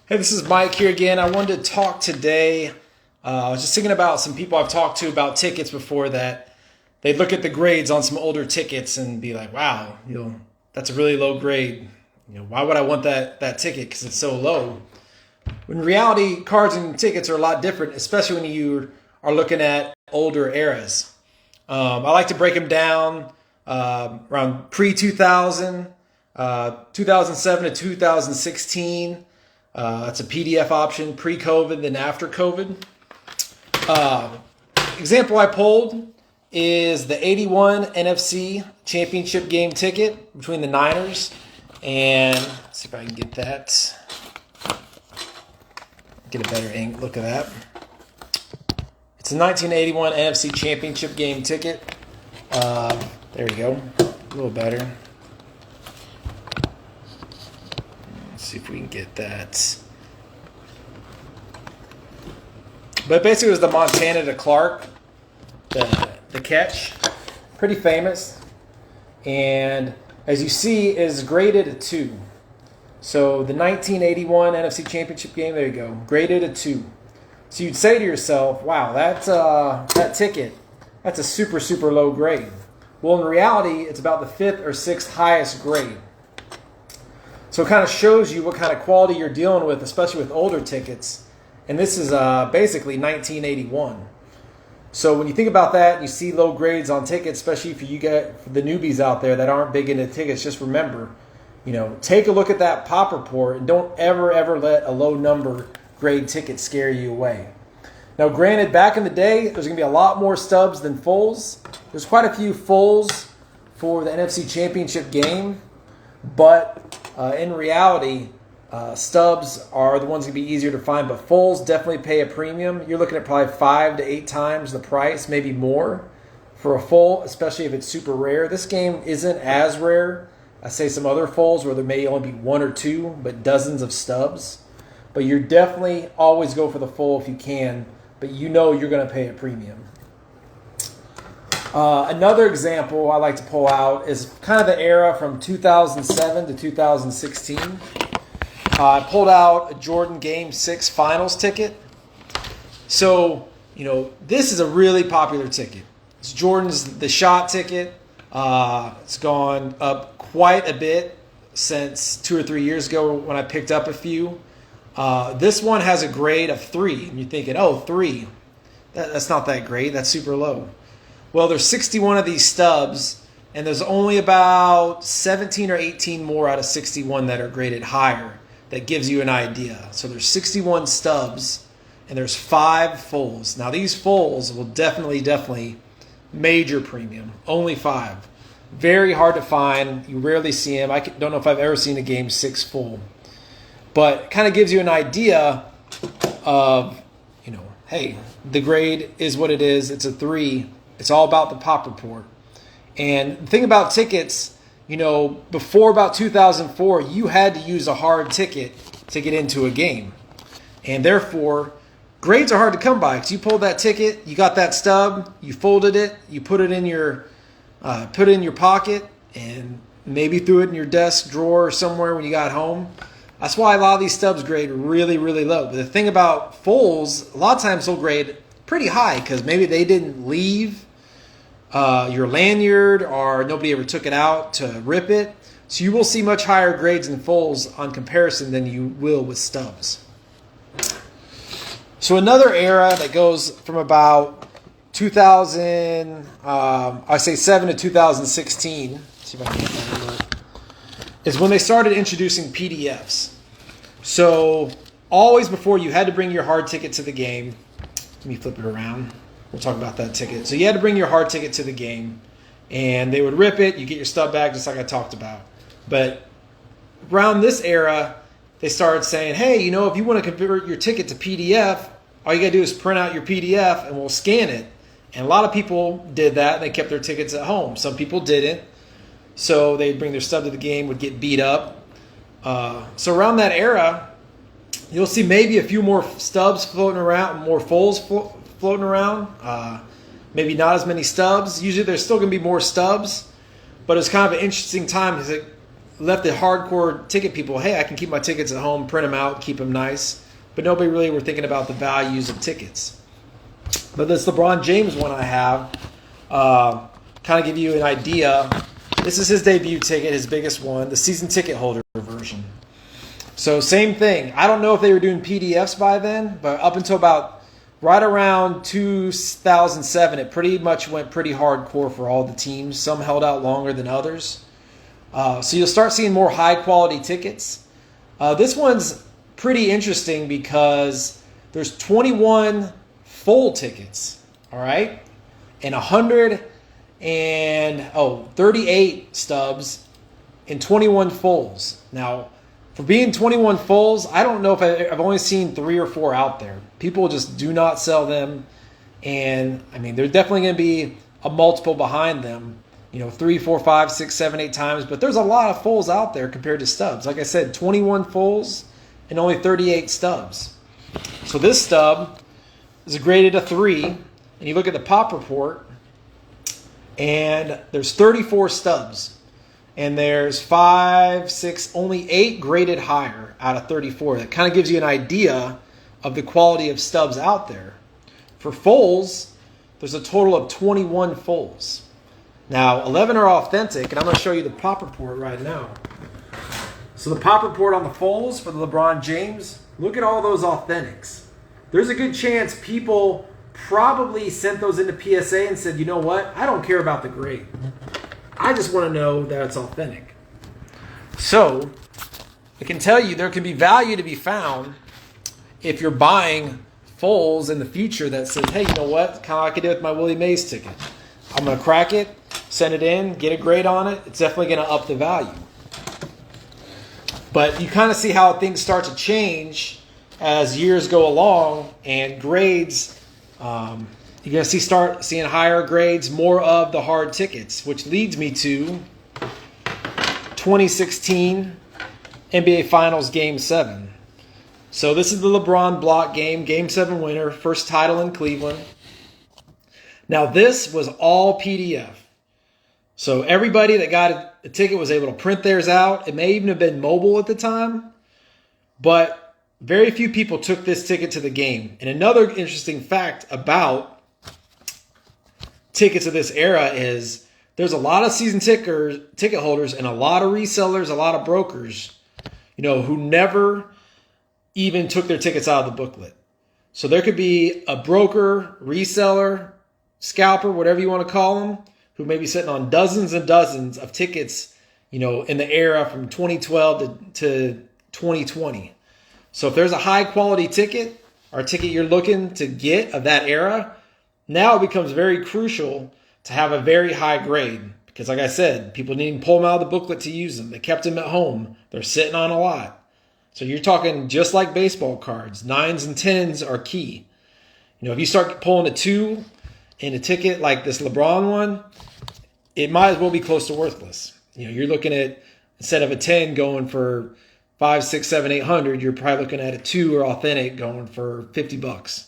Hey, this is Mike here again. I wanted to talk today. I was just thinking about some people I've talked to about tickets before that they'd look at the grades on some older tickets and be like, wow, that's a really low grade. Why would I want that ticket because it's so low? When in reality, cards and tickets are a lot different, especially when you are looking at older eras. I like to break them down around pre-2000, 2007 to 2016. That's a PDF option, pre-COVID, then after COVID. Example I pulled is the 81 NFC championship game ticket between the Niners. And let's see if I can get that. Get a better look at that. It's a 1981 NFC championship game ticket. There we go. A little better. See if we can get that. But basically it was the Montana to Clark, the catch. Pretty famous. And as you see, is graded a 2. So the 1981 NFC Championship game, there you go, graded a 2. So you'd say to yourself, wow, that ticket, that's a super, super low grade. Well, in reality, it's about the 5th or 6th highest grade. So it kind of shows you what kind of quality you're dealing with, especially with older tickets. And this is basically 1981. So when you think about that, you see low grades on tickets, especially for the newbies out there that aren't big into tickets, just remember, take a look at that pop report and don't ever let a low number grade ticket scare you away. Now, granted, back in the day, there's going to be a lot more stubs than fulls. There's quite a few fulls for the NFC Championship game, but in reality, stubs are the ones going to be easier to find, but fulls definitely pay a premium. You're looking at probably 5 to 8 times the price, maybe more, for a full, especially if it's super rare. This game isn't as rare as, say, some other fulls where there may only be 1 or 2, but dozens of stubs. But you're definitely always go for the full if you can, but you're going to pay a premium. Another example I like to pull out is kind of the era from 2007 to 2016. I pulled out a Jordan Game 6 Finals ticket. So, this is a really popular ticket. It's Jordan's The Shot ticket. It's gone up quite a bit since 2 or 3 years ago when I picked up a few. This one has a grade of 3. And you're thinking, 3. That's not that great. That's super low. Well, there's 61 of these stubs, and there's only about 17 or 18 more out of 61 that are graded higher. That gives you an idea. So there's 61 stubs, and there's 5 fulls. Now, these fulls will definitely major premium. Only 5. Very hard to find. You rarely see them. I don't know if I've ever seen a Game 6 full. But it kind of gives you an idea of, hey, the grade is what it is. It's a 3. It's all about the pop report. And the thing about tickets, before about 2004, you had to use a hard ticket to get into a game. And therefore, grades are hard to come by because you pulled that ticket, you got that stub, you folded it, you put it in your pocket, and maybe threw it in your desk drawer somewhere when you got home. That's why a lot of these stubs grade really, really low. But the thing about fulls, a lot of times they'll grade pretty high because maybe they didn't leave your lanyard or nobody ever took it out to rip it. So you will see much higher grades in fulls on comparison than you will with stubs. So another era that goes from about 2007 to 2016, see if I can get that a little, is when they started introducing PDFs. So always before, you had to bring your hard ticket to the game. Let me flip it around. We'll talk about that ticket. So you had to bring your hard ticket to the game, and they would rip it. You get your stub back, just like I talked about. But around this era, they started saying, hey, if you want to convert your ticket to PDF, all you got to do is print out your PDF, and we'll scan it. And a lot of people did that, and they kept their tickets at home. Some people didn't. So they'd bring their stub to the game, would get beat up. So around that era, you'll see maybe a few more stubs floating around, more fulls floating around. Maybe not as many stubs. Usually there's still going to be more stubs, but it's kind of an interesting time because left the hardcore ticket people, hey, I can keep my tickets at home, print them out, keep them nice. But nobody really were thinking about the values of tickets. But this LeBron James one I have, kind of give you an idea. This is his debut ticket, his biggest one, the season ticket holder version. So same thing. I don't know if they were doing PDFs by then, but up until about right around 2007, it pretty much went pretty hardcore for all the teams. Some held out longer than others. So you'll start seeing more high-quality tickets. This one's pretty interesting because there's 21 full tickets, all right? And 38 stubs and 21 fulls. Now, for being 21 fulls, I don't know if I've only seen 3 or 4 out there. People just do not sell them. And, I mean, there's definitely going to be a multiple behind them. 3, 4, 5, 6, 7, 8 times. But there's a lot of fulls out there compared to stubs. Like I said, 21 fulls and only 38 stubs. So this stub is graded a 3. And you look at the pop report, and there's 34 stubs. And there's 5, 6, only 8 graded higher out of 34. That kind of gives you an idea of the quality of stubs out there. For fulls, there's a total of 21 fulls. Now, 11 are authentic, and I'm going to show you the pop report right now. So the pop report on the fulls for the LeBron James, look at all those authentics. There's a good chance people probably sent those into PSA and said, you know what, I don't care about the grade. I just want to know that it's authentic. So, I can tell you there can be value to be found if you're buying fulls in the future that says, hey, you know what? Kind of like I did with my Willie Mays ticket. I'm going to crack it, send it in, get a grade on it. It's definitely going to up the value. But you kind of see how things start to change as years go along, and grades, you're going to start seeing higher grades, more of the hard tickets, which leads me to 2016 NBA Finals Game 7. So this is the LeBron block game, Game 7 winner, first title in Cleveland. Now this was all PDF. So everybody that got a ticket was able to print theirs out. It may even have been mobile at the time, but very few people took this ticket to the game. And another interesting fact about tickets of this era is there's a lot of season ticket holders and a lot of resellers, a lot of brokers, who never even took their tickets out of the booklet. So there could be a broker, reseller, scalper, whatever you want to call them, who may be sitting on dozens and dozens of tickets, in the era from 2012 to 2020. So if there's a high quality ticket or a ticket you're looking to get of that era, now it becomes very crucial to have a very high grade because, like I said, people didn't pull them out of the booklet to use them. They kept them at home. They're sitting on a lot. So you're talking just like baseball cards. 9s and 10s are key. If you start pulling a 2 in a ticket like this LeBron one, it might as well be close to worthless. You're looking at, instead of a 10 going for 5, 6, 7, 800, you're probably looking at a 2 or authentic going for $50.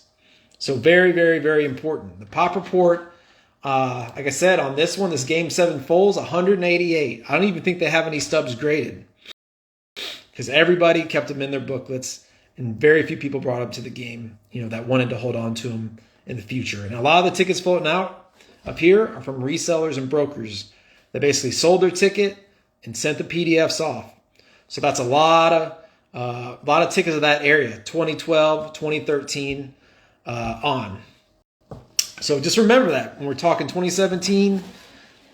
So very, very, very important. The pop report, like I said, on this one, this Game 7 fulls, 188. I don't even think they have any stubs graded because everybody kept them in their booklets and very few people brought them to the game, that wanted to hold on to them in the future. And a lot of the tickets floating out up here are from resellers and brokers that basically sold their ticket and sent the PDFs off. So that's a lot of tickets of that area, 2012, 2013, on. So just remember that when we're talking 2017,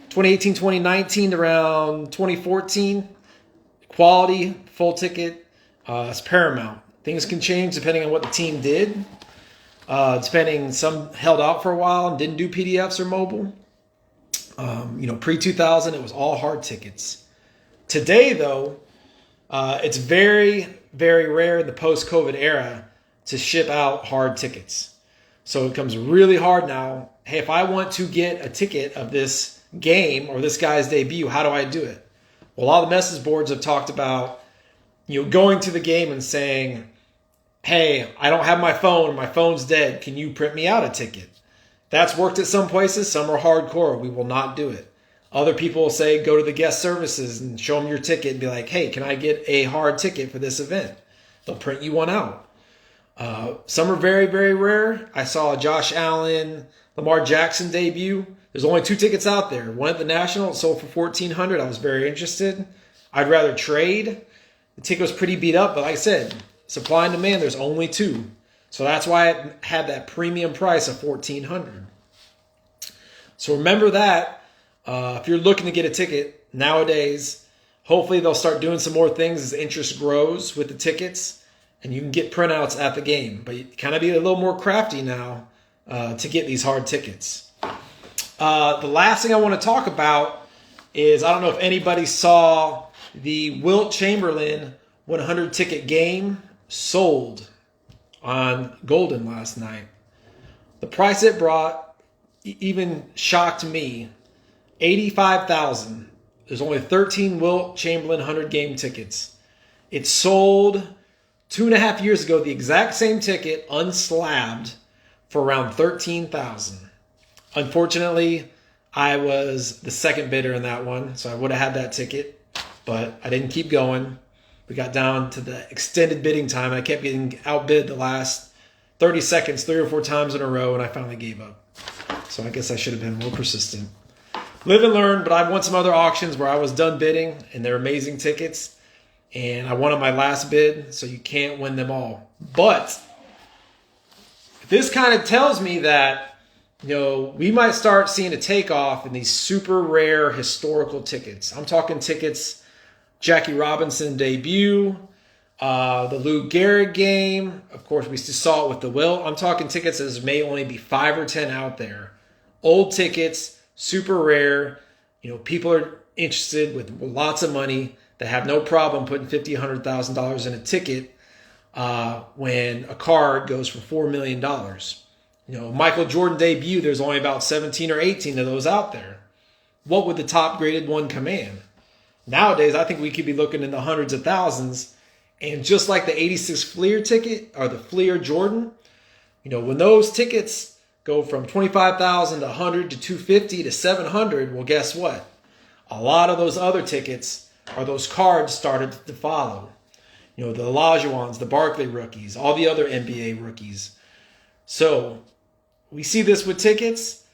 2018, 2019, around 2014, quality, full ticket is paramount. Things can change depending on what the team did. Some held out for a while and didn't do PDFs or mobile. Pre-2000, it was all hard tickets. Today, though, it's very, very rare in the post-COVID era to ship out hard tickets. So it becomes really hard now. Hey, if I want to get a ticket of this game or this guy's debut, how do I do it? Well, a lot of the message boards have talked about, going to the game and saying, hey, I don't have my phone. My phone's dead. Can you print me out a ticket? That's worked at some places. Some are hardcore. We will not do it. Other people will say, go to the guest services and show them your ticket and be like, hey, can I get a hard ticket for this event? They'll print you one out. Some are very, very rare. I saw a Josh Allen, Lamar Jackson debut. There's only 2 tickets out there. One at the National, it sold for $1,400. I was very interested. I'd rather trade. The ticket was pretty beat up, but like I said, supply and demand, there's only 2. So that's why it had that premium price of $1,400. So remember that. If you're looking to get a ticket nowadays, hopefully they'll start doing some more things as interest grows with the tickets, and you can get printouts at the game. But you kind of be a little more crafty now to get these hard tickets. The last thing I want to talk about is, I don't know if anybody saw the Wilt Chamberlain 100 ticket game sold on Golden last night. The price it brought even shocked me. $85,000. There's only 13 Wilt Chamberlain 100 game tickets. It sold 2.5 years ago, the exact same ticket, unslabbed, for around $13,000. Unfortunately, I was the second bidder in that one, so I would have had that ticket, but I didn't keep going. We got down to the extended bidding time. I kept getting outbid the last 30 seconds 3 or 4 times in a row, and I finally gave up. So I guess I should have been more persistent. Live and learn, but I've won some other auctions where I was done bidding, and they're amazing tickets, and I won on my last bid, so you can't win them all. But this kind of tells me that, we might start seeing a takeoff in these super rare historical tickets. I'm talking tickets, Jackie Robinson debut, the Lou Gehrig game. Of course, we just saw it with the Wilt. I'm talking tickets that there may only be 5 or 10 out there. Old tickets, super rare. People are interested with lots of money that have no problem putting $50,000, $100,000 in a ticket when a card goes for $4 million. Michael Jordan debut, there's only about 17 or 18 of those out there. What would the top graded one command? Nowadays, I think we could be looking in the hundreds of thousands. And just like the 86 Fleer ticket or the Fleer Jordan, when those tickets go from 25,000 to 100 to 250 to 700, well, guess what? A lot of those other tickets or those cards started to follow. The Olajuwons, the Barkley rookies, all the other NBA rookies. So we see this with tickets.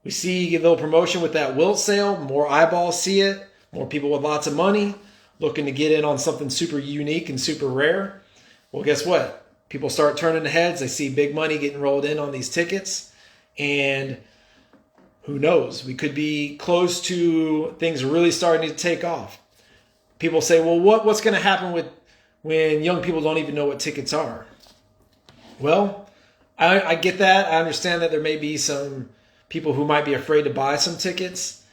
We see a little promotion with that Wilt sale. More eyeballs see it. More people with lots of money looking to get in on something super unique and super rare. Well, guess what? People start turning their heads. They see big money getting rolled in on these tickets. And who knows? We could be close to things really starting to take off. People say, well, what's going to happen when young people don't even know what tickets are? Well, I get that. I understand that there may be some people who might be afraid to buy some tickets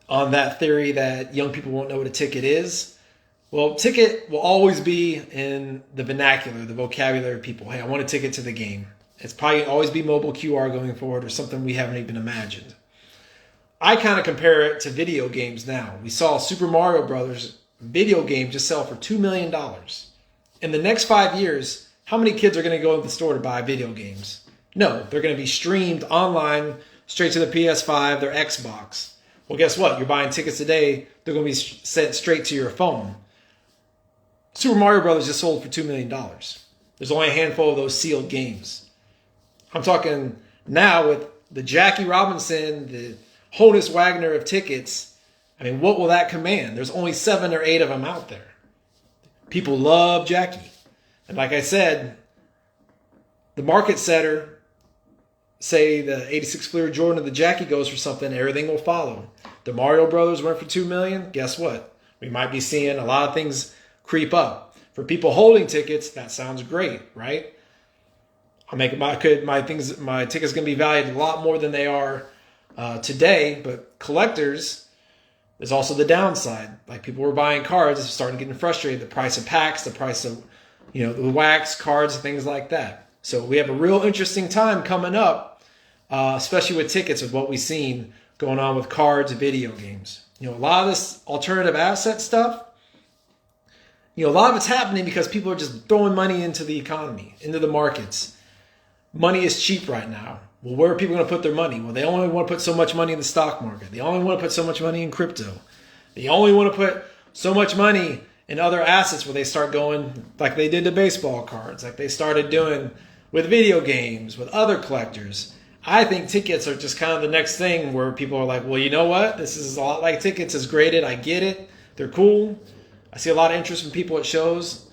on that theory that young people won't know what a ticket is. Well, ticket will always be in the vernacular, the vocabulary of people. Hey, I want a ticket to the game. It's probably always be mobile QR going forward or something we haven't even imagined. I kind of compare it to video games now. We saw Super Mario Brothers video game just sell for $2 million. In the next 5 years, how many kids are going to go to the store to buy video games? No, they're going to be streamed online straight to the PS5, their Xbox. Well, guess what? You're buying tickets today, they're going to be sent straight to your phone. Super Mario Brothers just sold for $2 million. There's only a handful of those sealed games. I'm talking now with the Jackie Robinson, the Honus Wagner of tickets. What will that command? There's only 7 or 8 of them out there. People love Jackie. And like I said, the market setter, say the 86 Fleer Jordan of the Jackie goes for something, everything will follow. The Mario Brothers went for $2 million. Guess what? We might be seeing a lot of things creep up. For people holding tickets, that sounds great, right? My ticket's going to be valued a lot more than they are today, but collectors, there's also the downside. Like people were buying cards, it's starting getting frustrated. The price of packs, the price of the wax cards, things like that. So we have a real interesting time coming up, especially with tickets, with what we've seen going on with cards and video games. A lot of this alternative asset stuff, a lot of it's happening because people are just throwing money into the economy, into the markets. Money is cheap right now. Well, where are people going to put their money? Well, they only want to put so much money in the stock market. They only want to put so much money in crypto. They only want to put so much money in other assets where they start going like they did to baseball cards, like they started doing with video games, with other collectors. I think tickets are just kind of the next thing where people are like, well, you know what? This is a lot like tickets. It's graded. I get it. They're cool. I see a lot of interest from people at shows.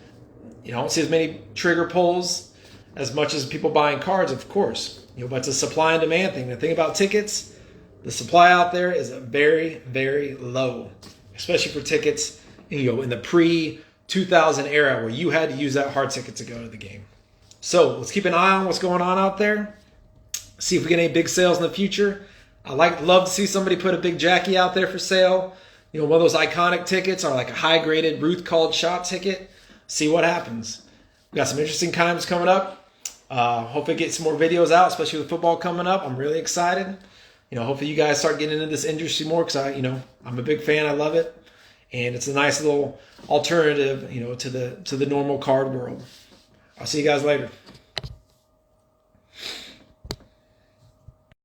You don't see as many trigger pulls as much as people buying cards, of course. But it's a supply and demand thing. The thing about tickets, the supply out there is very, very low, especially for tickets, in the pre-2000 era where you had to use that hard ticket to go to the game. So let's keep an eye on what's going on out there. See if we get any big sales in the future. Love to see somebody put a big Jackie out there for sale. One of those iconic tickets or like a high-graded Ruth Called Shot ticket. See what happens. We got some interesting times coming up. Hopefully get some more videos out, especially with football coming up. I'm really excited. Hopefully you guys start getting into this industry more because I'm a big fan. I love it. And it's a nice little alternative, to the normal card world. I'll see you guys later.